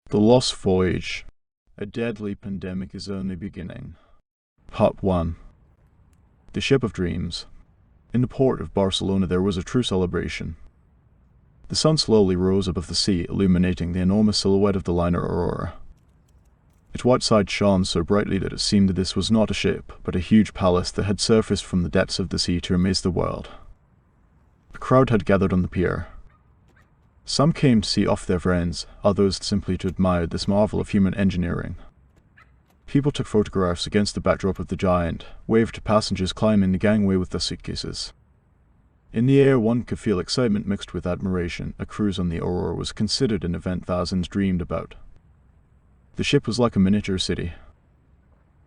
The Lost Voyage. A deadly pandemic is only beginning. Part 1. The Ship of Dreams. In the port of Barcelona there was a true celebration. The sun slowly rose above the sea, illuminating the enormous silhouette of the liner Aurora. Its white side shone so brightly that it seemed that this was not a ship, but a huge palace that had surfaced from the depths of the sea to amaze the world. A crowd had gathered on the pier. Some came to see off their friends, others simply to admire this marvel of human engineering. People took photographs against the backdrop of the giant, waved to passengers climbing the gangway with their suitcases. In the air one could feel excitement mixed with admiration. A cruise on the Aurora was considered an event thousands dreamed about. The ship was like a miniature city.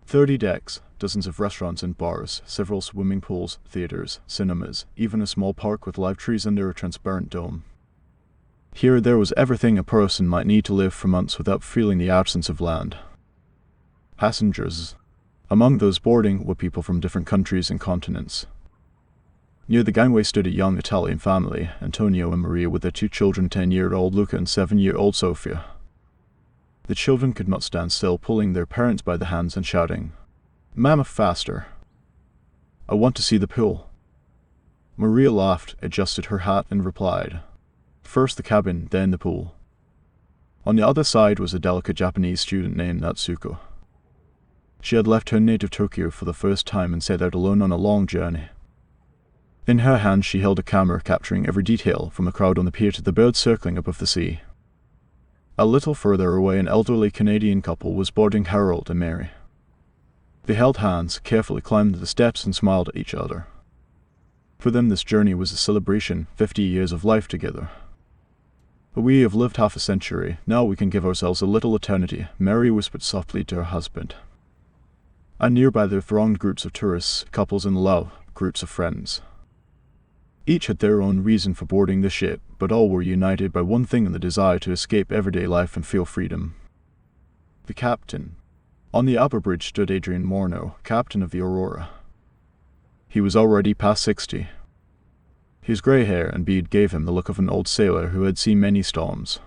30 decks, dozens of restaurants and bars, several swimming pools, theaters, cinemas, even a small park with live trees under a transparent dome. Here there was everything a person might need to live for months without feeling the absence of land. Passengers. Among those boarding were people from different countries and continents. Near the gangway stood a young Italian family, Antonio and Maria, with their 2 children, 10-year-old Luca and 7-year-old Sofia. The children could not stand still, pulling their parents by the hands and shouting, "Mama, faster! I want to see the pool." Maria laughed, adjusted her hat, and replied, "First the cabin, then the pool." On the other side was a delicate Japanese student named Natsuko. She had left her native Tokyo for the first time and set out alone on a long journey. In her hand she held a camera capturing every detail, from the crowd on the pier to the birds circling above the sea. A little further away an elderly Canadian couple was boarding Harold and Mary. They held hands, carefully climbed the steps and smiled at each other. For them this journey was a celebration, 50 years of life together. "We have lived half a century, now we can give ourselves a little eternity," Mary whispered softly to her husband. And nearby there thronged groups of tourists, couples in love, groups of friends. Each had their own reason for boarding the ship, but all were united by one thing, in the desire to escape everyday life and feel freedom. The captain. On the upper bridge stood Adrian Morneau, captain of the Aurora. He was already past 60. His grey hair and beard gave him the look of an old sailor who had seen many storms.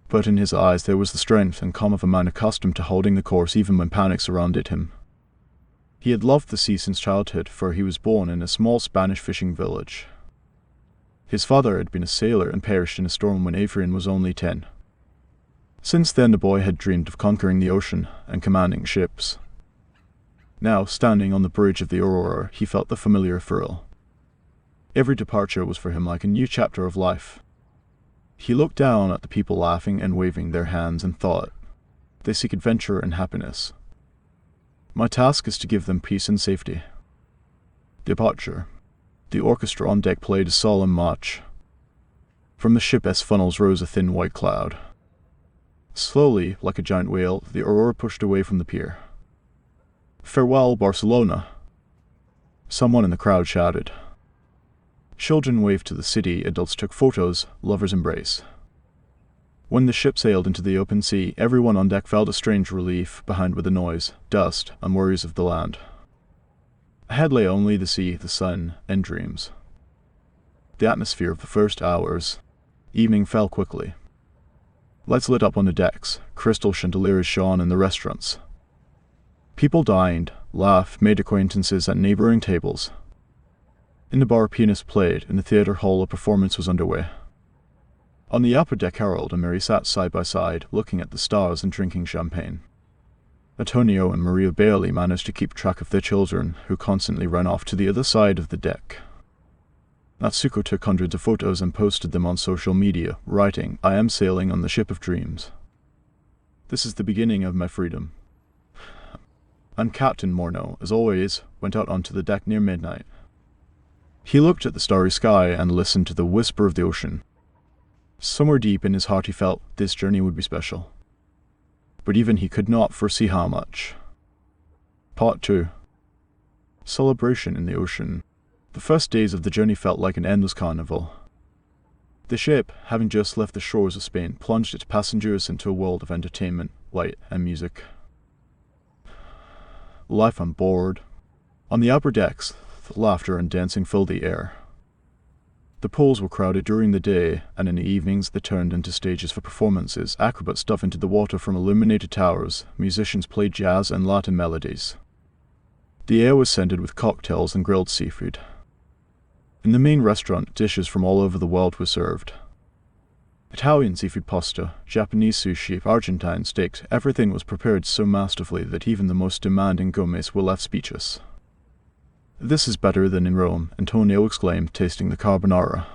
But in his eyes there was the strength and calm of a man accustomed to holding the course even when panic surrounded him. He had loved the sea since childhood, for he was born in a small Spanish fishing village. His father had been a sailor and perished in a storm when Adrian was only 10. Since then the boy had dreamed of conquering the ocean and commanding ships. Now, standing on the bridge of the Aurora, he felt the familiar thrill. Every departure was for him like a new chapter of life. He looked down at the people laughing and waving their hands and thought, "They seek adventure and happiness. My task is to give them peace and safety." Departure. The orchestra on deck played a solemn march. From the ship's funnels rose a thin white cloud. Slowly, like a giant whale, the Aurora pushed away from the pier. "Farewell, Barcelona!" Someone in the crowd shouted. Children waved to the city, adults took photos, lovers embraced. When the ship sailed into the open sea, everyone on deck felt a strange relief. Behind were the noise, dust, and worries of the land. Ahead lay only the sea, the sun, and dreams. The atmosphere of the first hours. Evening fell quickly. Lights lit up on the decks, crystal chandeliers shone in the restaurants. People dined, laughed, made acquaintances at neighboring tables. In the bar, pianists played. In the theater hall, a performance was underway. On the upper deck, Harold and Mary sat side by side, looking at the stars and drinking champagne. Antonio and Maria barely managed to keep track of their children, who constantly ran off to the other side of the deck. Natsuko took hundreds of photos and posted them on social media, writing, "I am sailing on the ship of dreams. This is the beginning of my freedom." And Captain Morneau, as always, went out onto the deck near midnight. He looked at the starry sky and listened to the whisper of the ocean. Somewhere deep in his heart he felt this journey would be special. But even he could not foresee how much. Part 2. Celebration in the ocean. The first days of the journey felt like an endless carnival. The ship, having just left the shores of Spain, plunged its passengers into a world of entertainment, light, and music. Life on board. On the upper decks, laughter and dancing filled the air. The pools were crowded during the day, and in the evenings they turned into stages for performances. Acrobats dove into the water from illuminated towers, musicians played jazz and Latin melodies. The air was scented with cocktails and grilled seafood. In the main restaurant, dishes from all over the world were served. Italian seafood pasta, Japanese sushi, Argentine steaks, everything was prepared so masterfully that even the most demanding gourmets were left speechless. "This is better than in Rome," Antonio exclaimed, tasting the carbonara.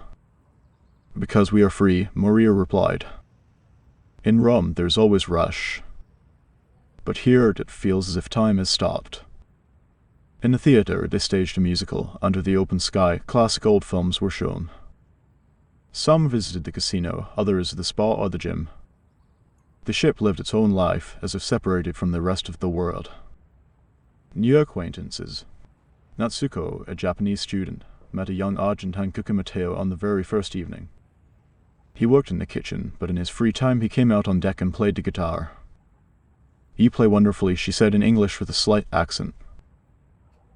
"Because we are free," Maria replied. "In Rome there's always rush. But here it feels as if time has stopped." In the theater, they staged a musical. Under the open sky, classic old films were shown. Some visited the casino, others the spa or the gym. The ship lived its own life, as if separated from the rest of the world. New acquaintances. Natsuko, a Japanese student, met a young Argentine cook Matteo on the very first evening. He worked in the kitchen, but in his free time he came out on deck and played the guitar. "You play wonderfully," she said in English with a slight accent.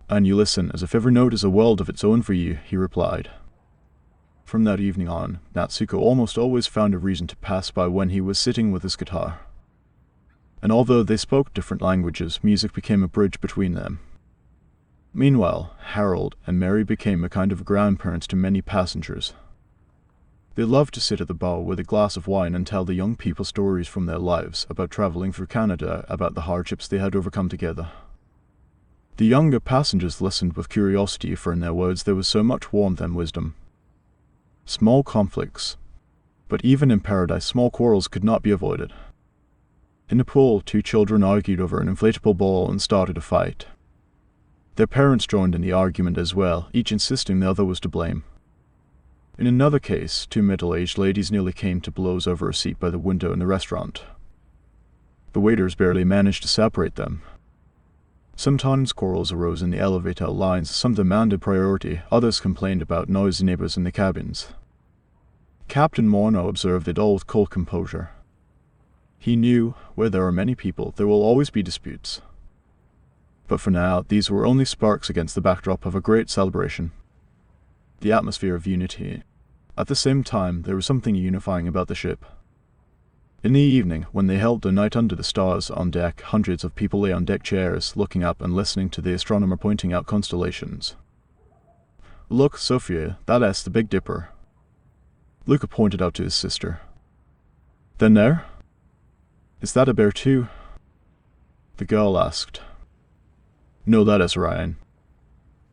"And you listen as if every note is a world of its own for you," he replied. From that evening on, Natsuko almost always found a reason to pass by when he was sitting with his guitar. And although they spoke different languages, music became a bridge between them. Meanwhile, Harold and Mary became a kind of grandparents to many passengers. They loved to sit at the bar with a glass of wine and tell the young people stories from their lives, about traveling through Canada, about the hardships they had overcome together. The younger passengers listened with curiosity, for in their words there was so much warmth and wisdom. Small conflicts. But even in paradise, small quarrels could not be avoided. In the pool, two children argued over an inflatable ball and started a fight. Their parents joined in the argument as well, each insisting the other was to blame. In another case, two middle-aged ladies nearly came to blows over a seat by the window in the restaurant. The waiters barely managed to separate them. Sometimes quarrels arose in the elevator lines, some demanded priority, others complained about noisy neighbors in the cabins. Captain Morno observed it all with cold composure. He knew, where there are many people, there will always be disputes. But for now, these were only sparks against the backdrop of a great celebration. The atmosphere of unity. At the same time, there was something unifying about the ship. In the evening, when they held their night under the stars on deck, hundreds of people lay on deck chairs, looking up and listening to the astronomer pointing out constellations. "Look, Sophia, that's the Big Dipper." Luca pointed out to his sister. "Then there? Is that a bear too?" The girl asked. "No, that is Ryan.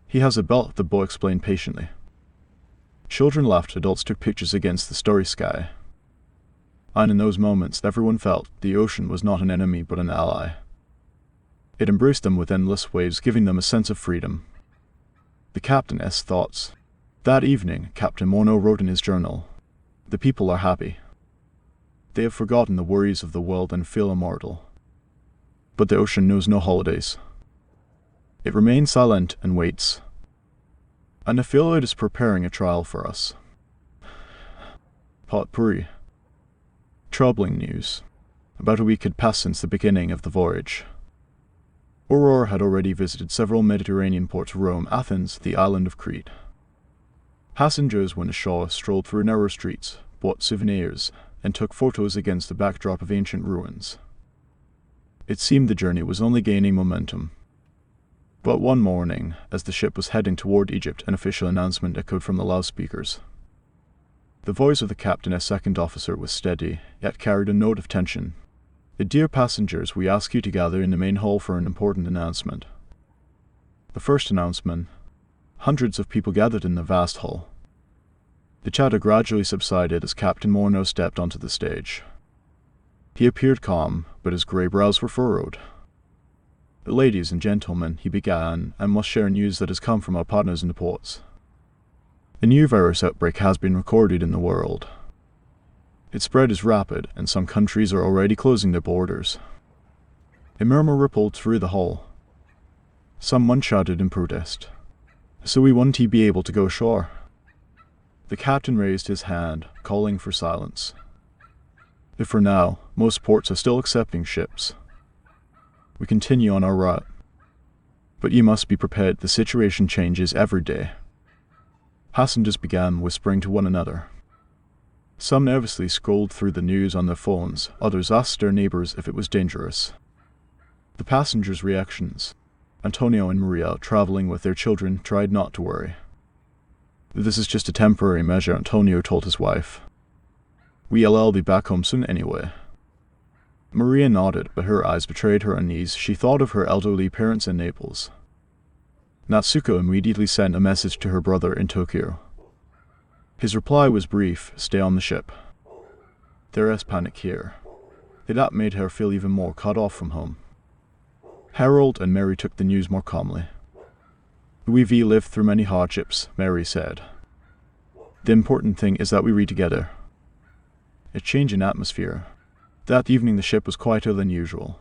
He has a belt," the boy explained patiently. Children laughed, adults took pictures against the starry sky. And in those moments, everyone felt the ocean was not an enemy but an ally. It embraced them with endless waves, giving them a sense of freedom. The captain's thoughts. That evening, Captain Morno wrote in his journal, "The people are happy. They have forgotten the worries of the world and feel immortal. But the ocean knows no holidays. It remains silent and waits. And I feel it is preparing a trial for us." Potpourri. Troubling news. About a week had passed since the beginning of the voyage. Aurora had already visited several Mediterranean ports: Rome, Athens, the island of Crete. Passengers went ashore, strolled through narrow streets, bought souvenirs, and took photos against the backdrop of ancient ruins. It seemed the journey was only gaining momentum. But one morning, as the ship was heading toward Egypt, an official announcement echoed from the loudspeakers. The voice of the captain as second officer was steady, yet carried a note of tension. "Dear passengers, we ask you to gather in the main hall for an important announcement." The first announcement. Hundreds of people gathered in the vast hall. The chatter gradually subsided as Captain Morno stepped onto the stage. He appeared calm, but his grey brows were furrowed. "Ladies and gentlemen," he began, "I must share news that has come from our partners in the ports. A new virus outbreak has been recorded in the world. Its spread is rapid, and some countries are already closing their borders." A murmur rippled through the hall. Someone shouted in protest. "So we won't be able to go ashore?" The captain raised his hand, calling for silence. "For now, most ports are still accepting ships. We continue on our route. But you must be prepared, the situation changes every day. Passengers began whispering to one another. Some nervously scrolled through the news on their phones, others asked their neighbors if it was dangerous. The passengers' reactions. Antonio and Maria, traveling with their children, tried not to worry. This is just a temporary measure, Antonio told his wife. We'll all be back home soon anyway. Maria nodded, but her eyes betrayed her unease. She thought of her elderly parents in Naples. Natsuko immediately sent a message to her brother in Tokyo. His reply was brief: stay on the ship. There is panic here. That made her feel even more cut off from home. Harold and Mary took the news more calmly. We've lived through many hardships, Mary said. The important thing is that we read together. A change in atmosphere. That evening the ship was quieter than usual.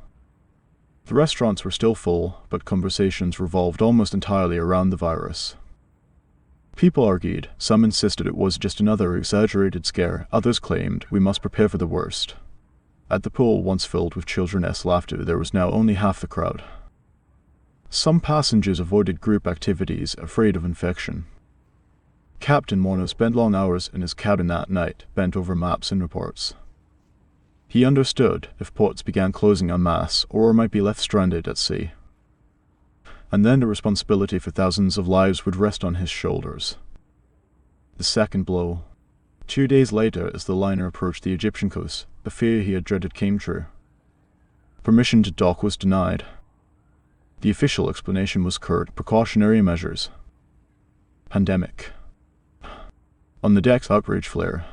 The restaurants were still full, but conversations revolved almost entirely around the virus. People argued, some insisted it was just another exaggerated scare, others claimed we must prepare for the worst. At the pool, once filled with children's laughter, there was now only half the crowd. Some passengers avoided group activities, afraid of infection. Captain Morno spent long hours in his cabin that night, bent over maps and reports. He understood if ports began closing en masse, or might be left stranded at sea. And then the responsibility for thousands of lives would rest on his shoulders. The second blow. 2 days later, as the liner approached the Egyptian coast, the fear he had dreaded came true. Permission to dock was denied. The official explanation was curt: precautionary measures. Pandemic. On the decks, outrage flare.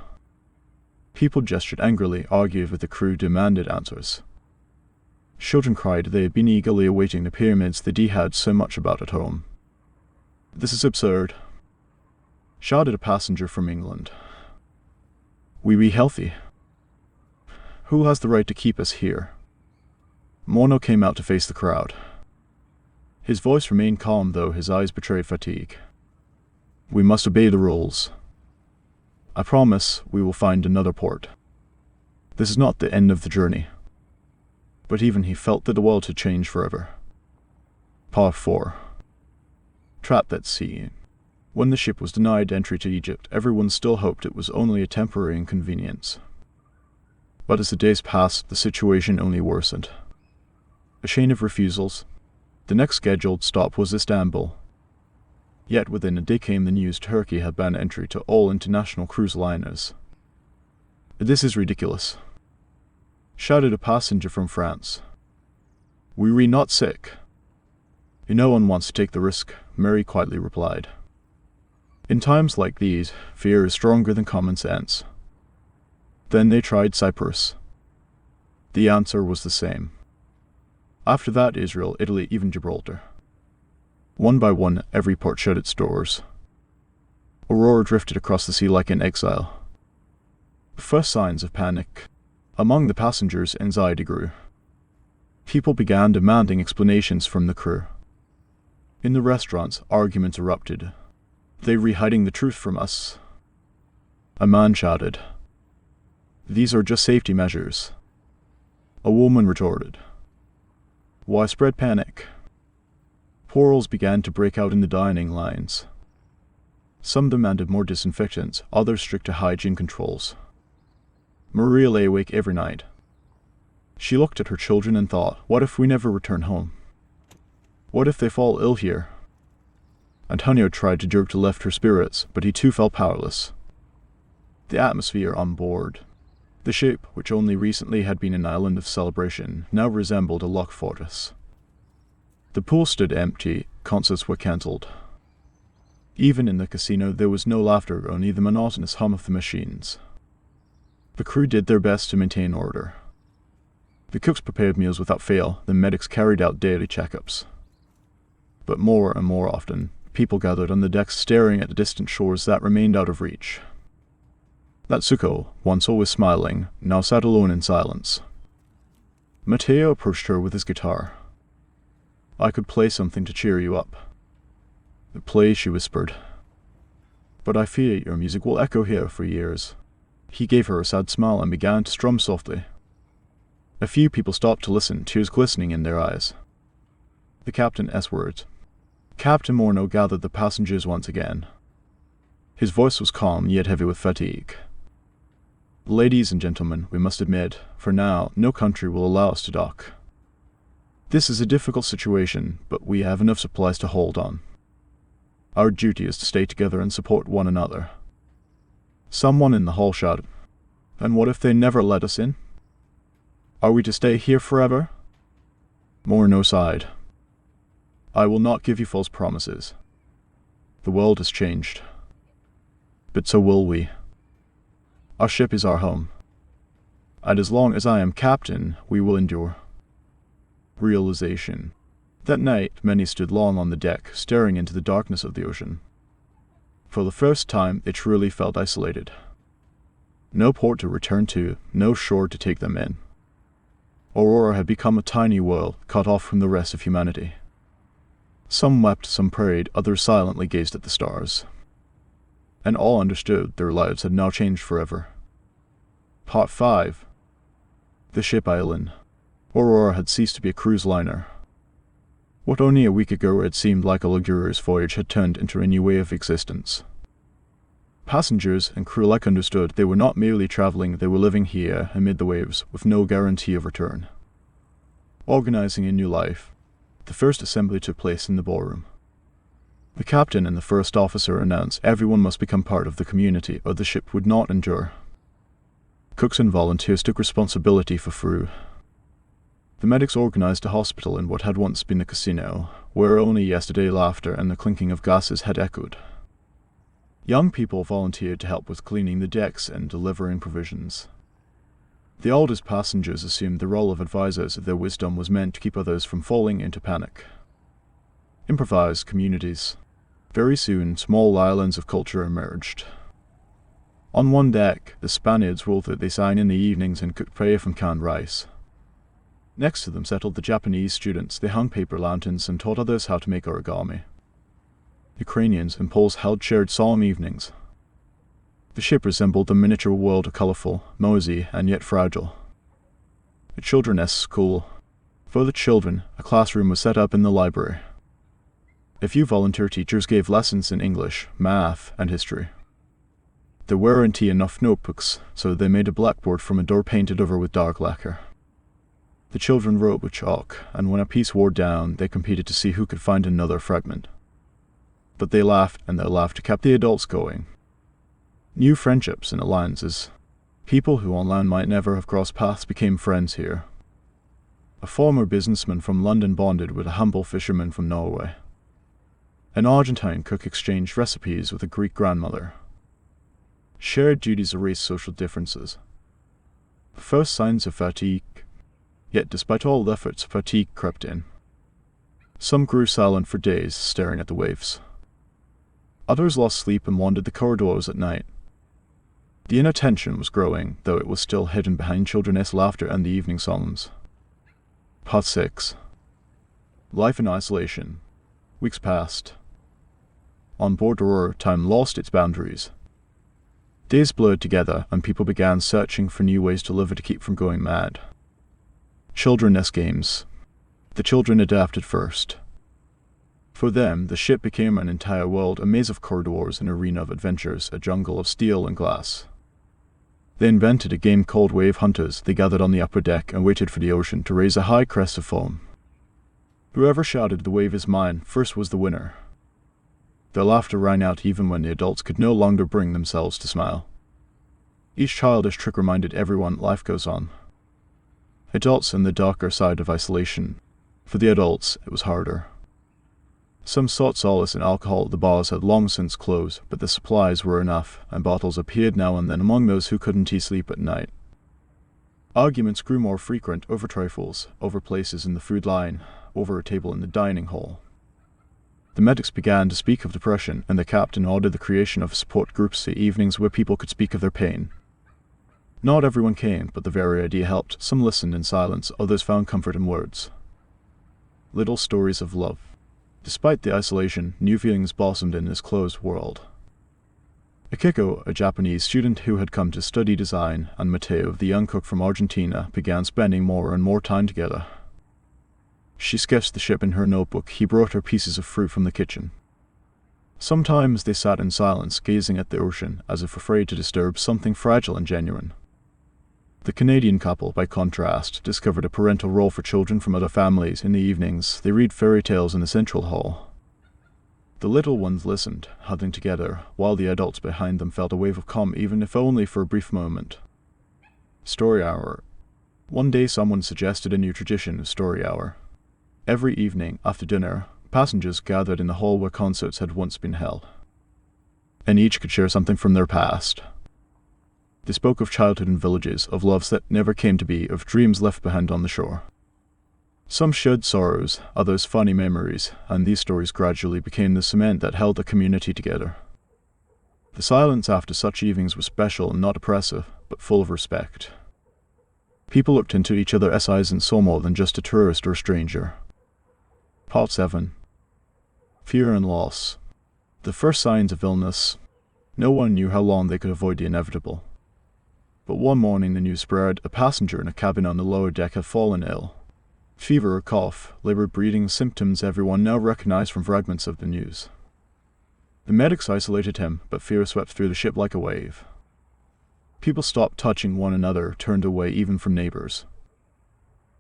People gestured angrily, argued with the crew, demanded answers. Children cried they had been eagerly awaiting the pyramids they had so much about at home. This is absurd, shouted a passenger from England. We be healthy. Who has the right to keep us here? Morno came out to face the crowd. His voice remained calm, though his eyes betrayed fatigue. We must obey the rules. I promise we will find another port. This is not the end of the journey. But even he felt that the world had changed forever. Part 4. Trapped at sea. When the ship was denied entry to Egypt, everyone still hoped it was only a temporary inconvenience. But as the days passed, the situation only worsened. A chain of refusals. The next scheduled stop was Istanbul. Yet within a day came the news Turkey had banned entry to all international cruise liners. This is ridiculous, shouted a passenger from France. We not sick. No one wants to take the risk, Mary quietly replied. In times like these, fear is stronger than common sense. Then they tried Cyprus. The answer was the same. After that, Israel, Italy, even Gibraltar. One by one, every port shut its doors. Aurora drifted across the sea like an exile. First signs of panic. Among the passengers, anxiety grew. People began demanding explanations from the crew. In the restaurants, arguments erupted. They were hiding the truth from us. A man shouted, "These are just safety measures." A woman retorted, "Widespread panic." Quarrels began to break out in the dining lines. Some demanded more disinfectants, others stricter hygiene controls. Maria lay awake every night. She looked at her children and thought, what if we never return home? What if they fall ill here? Antonio tried to jerk to lift her spirits, but he too felt powerless. The atmosphere on board. The ship, which only recently had been an island of celebration, now resembled a locked fortress. The pool stood empty, concerts were cancelled. Even in the casino there was no laughter, only the monotonous hum of the machines. The crew did their best to maintain order. The cooks prepared meals without fail, the medics carried out daily checkups. But more and more often, people gathered on the decks staring at the distant shores that remained out of reach. Natsuko, once always smiling, now sat alone in silence. Matteo approached her with his guitar. "I could play something to cheer you up." "Play," she whispered. "But I fear your music will echo here for years." He gave her a sad smile and began to strum softly. A few people stopped to listen, tears glistening in their eyes. The captain S-words. Captain Morno gathered the passengers once again. His voice was calm, yet heavy with fatigue. Ladies and gentlemen, we must admit, for now, no country will allow us to dock. This is a difficult situation, but we have enough supplies to hold on. Our duty is to stay together and support one another. Someone in the hall shouted, "And what if they never let us in? Are we to stay here forever?" Morno sighed. "I will not give you false promises. The world has changed. But so will we. Our ship is our home. And as long as I am captain, we will endure." Realization. That night, many stood long on the deck, staring into the darkness of the ocean. For the first time, they truly felt isolated. No port to return to, no shore to take them in. Aurora had become a tiny world, cut off from the rest of humanity. Some wept, some prayed, others silently gazed at the stars. And all understood their lives had now changed forever. Part 5. The Ship Island. Aurora had ceased to be a cruise liner. What only a week ago had seemed like a luxurious voyage had turned into a new way of existence. Passengers and crew alike understood they were not merely traveling, they were living here amid the waves with no guarantee of return. Organizing a new life, the first assembly took place in the ballroom. The captain and the first officer announced everyone must become part of the community or the ship would not endure. Cooks and volunteers took responsibility for crew. The medics organized a hospital in what had once been a casino, where only yesterday laughter and the clinking of glasses had echoed. Young people volunteered to help with cleaning the decks and delivering provisions. The oldest passengers assumed the role of advisors. Their wisdom was meant to keep others from falling into panic. Improvised communities. Very soon, small islands of culture emerged. On one deck, the Spaniards rolled their design in the evenings and cooked paella from canned rice. Next to them settled the Japanese students. They hung paper lanterns and taught others how to make origami. Ukrainians and Poles held shared solemn evenings. The ship resembled a miniature world, colorful, noisy, and yet fragile. A children's school. For the children, a classroom was set up in the library. A few volunteer teachers gave lessons in English, math, and history. There weren't enough notebooks, so they made a blackboard from a door painted over with dark lacquer. The children wrote with chalk, and when a piece wore down, they competed to see who could find another fragment. But they laughed, and their laughter kept the adults going. New friendships and alliances. People who online might never have crossed paths became friends here. A former businessman from London bonded with a humble fisherman from Norway. An Argentine cook exchanged recipes with a Greek grandmother. Shared duties erased social differences. The first signs of fatigue. Yet despite all efforts, fatigue crept in. Some grew silent for days, staring at the waves. Others lost sleep and wandered the corridors at night. The inattention was growing, though it was still hidden behind children's laughter and the evening songs. Part 6. Life in isolation. Weeks passed. On board Aurora, time lost its boundaries. Days blurred together, and people began searching for new ways to live to keep from going mad. Children's games. The children adapted first. For them, the ship became an entire world, a maze of corridors, an arena of adventures, a jungle of steel and glass. They invented a game called Wave Hunters. They gathered on the upper deck and waited for the ocean to raise a high crest of foam. Whoever shouted, "The wave is mine," first was the winner. Their laughter rang out even when the adults could no longer bring themselves to smile. Each childish trick reminded everyone life goes on. Adults in the darker side of isolation. For the adults, it was harder. Some sought solace in alcohol. The bars had long since closed, but the supplies were enough, and bottles appeared now and then among those who couldn't sleep at night. Arguments grew more frequent over trifles, over places in the food line, over a table in the dining hall. The medics began to speak of depression, and the captain ordered the creation of support groups, the evenings where people could speak of their pain. Not everyone came, but the very idea helped. Some listened in silence, others found comfort in words. Little stories of love. Despite the isolation, new feelings blossomed in this closed world. Akiko, a Japanese student who had come to study design, and Mateo, the young cook from Argentina, began spending more and more time together. She sketched the ship in her notebook. He brought her pieces of fruit from the kitchen. Sometimes they sat in silence, gazing at the ocean, as if afraid to disturb something fragile and genuine. The Canadian couple, by contrast, discovered a parental role for children from other families. In the evenings, they read fairy tales in the central hall. The little ones listened, huddling together, while the adults behind them felt a wave of calm, even if only for a brief moment. Story hour. One day someone suggested a new tradition of story hour. Every evening, after dinner, passengers gathered in the hall where concerts had once been held, and each could share something from their past. They spoke of childhood in villages, of loves that never came to be, of dreams left behind on the shore. Some shared sorrows, others funny memories, and these stories gradually became the cement that held the community together. The silence after such evenings was special and not oppressive, but full of respect. People looked into each other's eyes and saw more than just a tourist or a stranger. Part 7. Fear and loss. The first signs of illness. No one knew how long they could avoid the inevitable. But one morning the news spread: a passenger in a cabin on the lower deck had fallen ill. Fever or cough, labored breathing, symptoms everyone now recognized from fragments of the news. The medics isolated him, but fear swept through the ship like a wave. People stopped touching one another, turned away even from neighbors.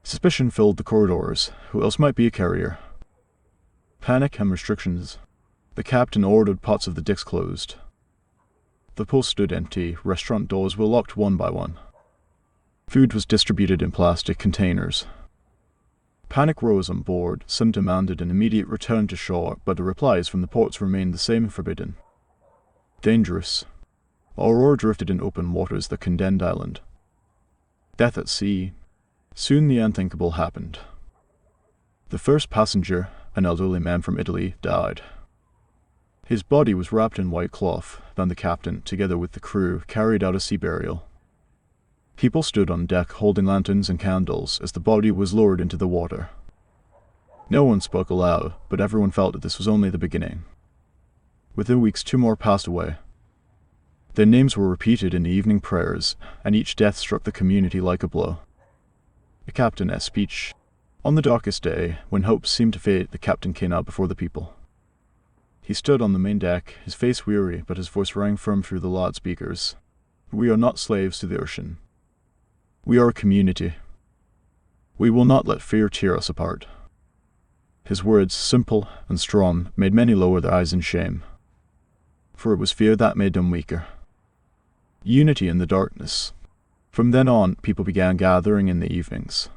Suspicion filled the corridors. Who else might be a carrier? Panic and restrictions. The captain ordered pots of the decks closed. The pool stood empty, restaurant doors were locked one by one. Food was distributed in plastic containers. Panic rose on board. Some demanded an immediate return to shore, but the replies from the ports remained the same: forbidden. Dangerous. Aurora drifted in open waters, the condemned island. Death at sea. Soon the unthinkable happened. The first passenger, an elderly man from Italy, died. His body was wrapped in white cloth, then the captain, together with the crew, carried out a sea burial. People stood on deck holding lanterns and candles as the body was lowered into the water. No one spoke aloud, but everyone felt that this was only the beginning. Within weeks 2 more passed away. Their names were repeated in the evening prayers, and each death struck the community like a blow. The captain's speech. On the darkest day, when hope seemed to fade, the captain came out before the people. He stood on the main deck, his face weary, but his voice rang firm through the loudspeakers. We are not slaves to the ocean. We are a community. We will not let fear tear us apart. His words, simple and strong, made many lower their eyes in shame, for it was fear that made them weaker. Unity in the darkness. From then on, people began gathering in the evenings.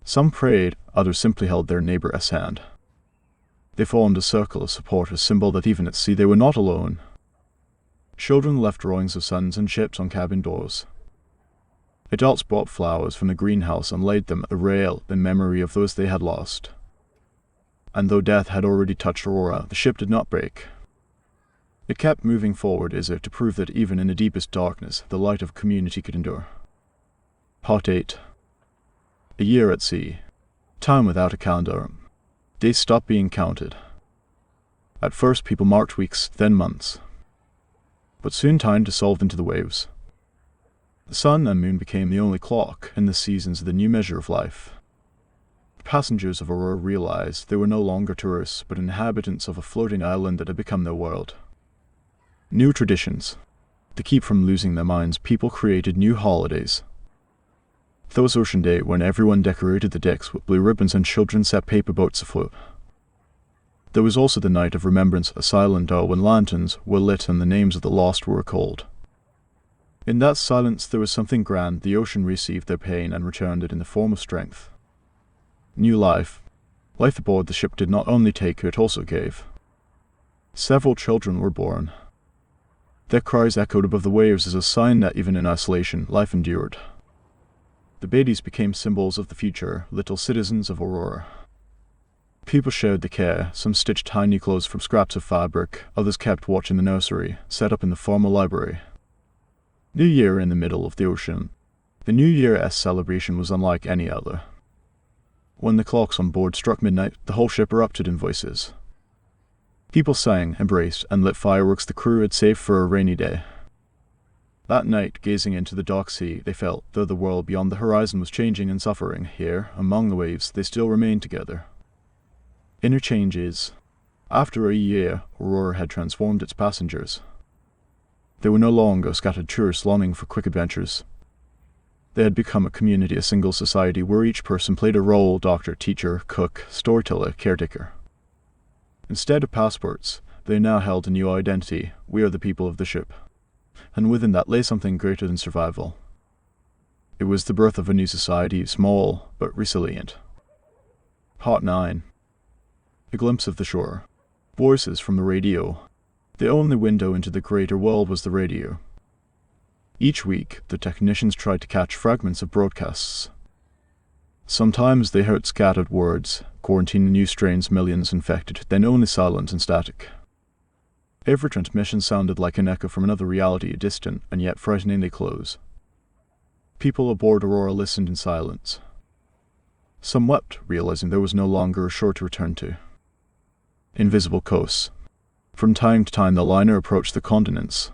Some prayed, others simply held their neighbor's hand. They formed a circle of support, a symbol that even at sea they were not alone. Children left drawings of suns and ships on cabin doors. Adults brought flowers from the greenhouse and laid them at the rail in memory of those they had lost. And though death had already touched Aurora, the ship did not break. It kept moving forward as if to prove that even in the deepest darkness, the light of community could endure. Part 8. A year at sea. Time without a calendar. Days stopped being counted. At first people marked weeks, then months. But soon time dissolved into the waves. The sun and moon became the only clock, and the seasons the new measure of life. The passengers of Aurora realized they were no longer tourists, but inhabitants of a floating island that had become their world. New traditions. To keep from losing their minds, people created new holidays. There was Ocean Day, when everyone decorated the decks with blue ribbons and children set paper boats afloat. There was also the night of remembrance, a silent hour when lanterns were lit and the names of the lost were recalled. In that silence there was something grand. The ocean received their pain and returned it in the form of strength. New life. Life aboard the ship did not only take, it also gave. Several children were born. Their cries echoed above the waves as a sign that even in isolation, life endured. The babies became symbols of the future, little citizens of Aurora. People shared the care. Some stitched tiny clothes from scraps of fabric, others kept watch in the nursery, set up in the formal library. New Year in the middle of the ocean. The New Year's celebration was unlike any other. When the clocks on board struck midnight, the whole ship erupted in voices. People sang, embraced, and lit fireworks the crew had saved for a rainy day. That night, gazing into the dark sea, they felt, though the world beyond the horizon was changing and suffering, here, among the waves, they still remained together. Interchanges. After a year, Aurora had transformed its passengers. They were no longer scattered tourists longing for quick adventures. They had become a community, a single society where each person played a role: doctor, teacher, cook, storyteller, caretaker. Instead of passports, they now held a new identity: we are the people of the ship. And within that lay something greater than survival. It was the birth of a new society, small but resilient. Part 9. A glimpse of the shore. Voices from the radio. The only window into the greater world was the radio. Each week, the technicians tried to catch fragments of broadcasts. Sometimes they heard scattered words: quarantine, new strains, millions infected, then only silence and static. Every transmission sounded like an echo from another reality, distant and yet frighteningly close. People aboard Aurora listened in silence. Some wept, realizing there was no longer a shore to return to. Invisible coasts. From time to time the liner approached the continents.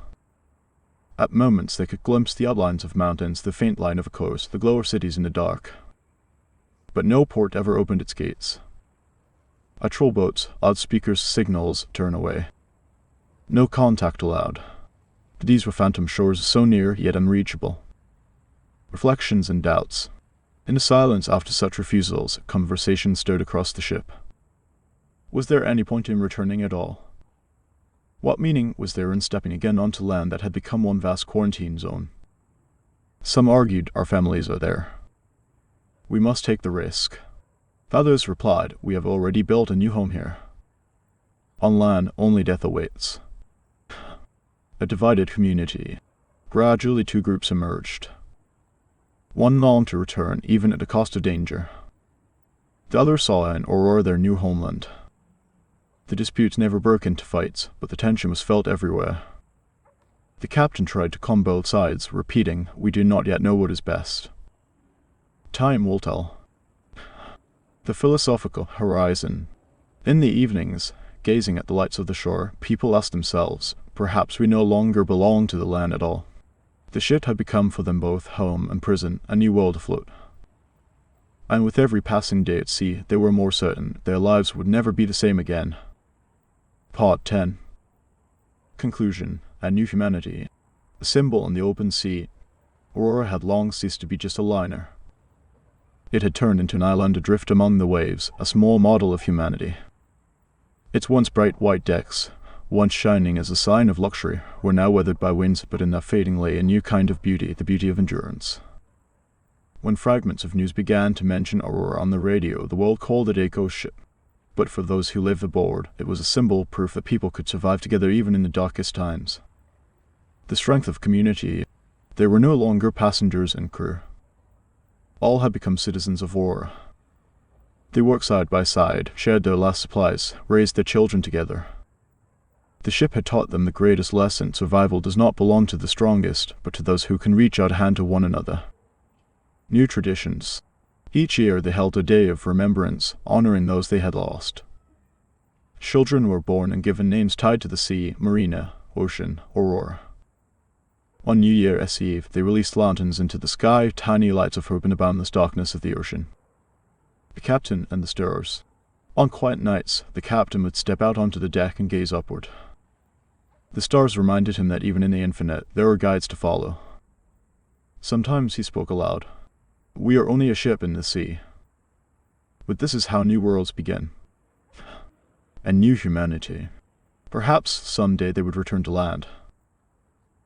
At moments they could glimpse the outlines of mountains, the faint line of a coast, the glow of cities in the dark. But no port ever opened its gates. Patrol boats, loudspeakers, signals turn away. No contact allowed. These were phantom shores, so near yet unreachable. Reflections and doubts. In the silence after such refusals, conversation stirred across the ship. Was there any point in returning at all? What meaning was there in stepping again onto land that had become one vast quarantine zone? Some argued our families are there. We must take the risk. Others replied, we have already built a new home here. On land, only death awaits. A divided community. Gradually 2 groups emerged. One longed to return, even at the cost of danger. The other saw in Aurora their new homeland. The disputes never broke into fights, but the tension was felt everywhere. The captain tried to calm both sides, repeating, we do not yet know what is best. Time will tell. The philosophical horizon. In the evenings, gazing at the lights of the shore, people asked themselves, perhaps we no longer belong to the land at all. The ship had become for them both home and prison, a new world afloat. And with every passing day at sea, they were more certain their lives would never be the same again. Part 10. Conclusion. A new humanity. A symbol in the open sea, Aurora had long ceased to be just a liner. It had turned into an island adrift among the waves, a small model of humanity. Its once bright white decks, once shining as a sign of luxury, were now weathered by winds, but in their fading lay a new kind of beauty, the beauty of endurance. When fragments of news began to mention Aurora on the radio, the world called it a ghost ship. But for those who lived aboard, it was a symbol, proof that people could survive together even in the darkest times. The strength of community. They were no longer passengers and crew. All had become citizens of Aurora. They worked side by side, shared their last supplies, raised their children together. The ship had taught them the greatest lesson: survival does not belong to the strongest, but to those who can reach out a hand to one another. New traditions. Each year they held a day of remembrance, honoring those they had lost. Children were born and given names tied to the sea, marina, ocean, Aurora. On New Year's Eve, they released lanterns into the sky, tiny lights of hope in the boundless darkness of the ocean. The captain and the steerers. On quiet nights, the captain would step out onto the deck and gaze upward. The stars reminded him that even in the infinite, there were guides to follow. Sometimes he spoke aloud. We are only a ship in the sea. But this is how new worlds begin. A new humanity. Perhaps someday they would return to land.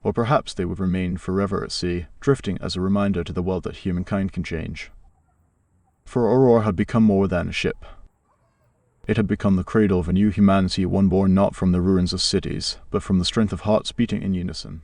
Or perhaps they would remain forever at sea, drifting as a reminder to the world that humankind can change. For Aurora had become more than a ship. It had become the cradle of a new humanity, one born not from the ruins of cities, but from the strength of hearts beating in unison.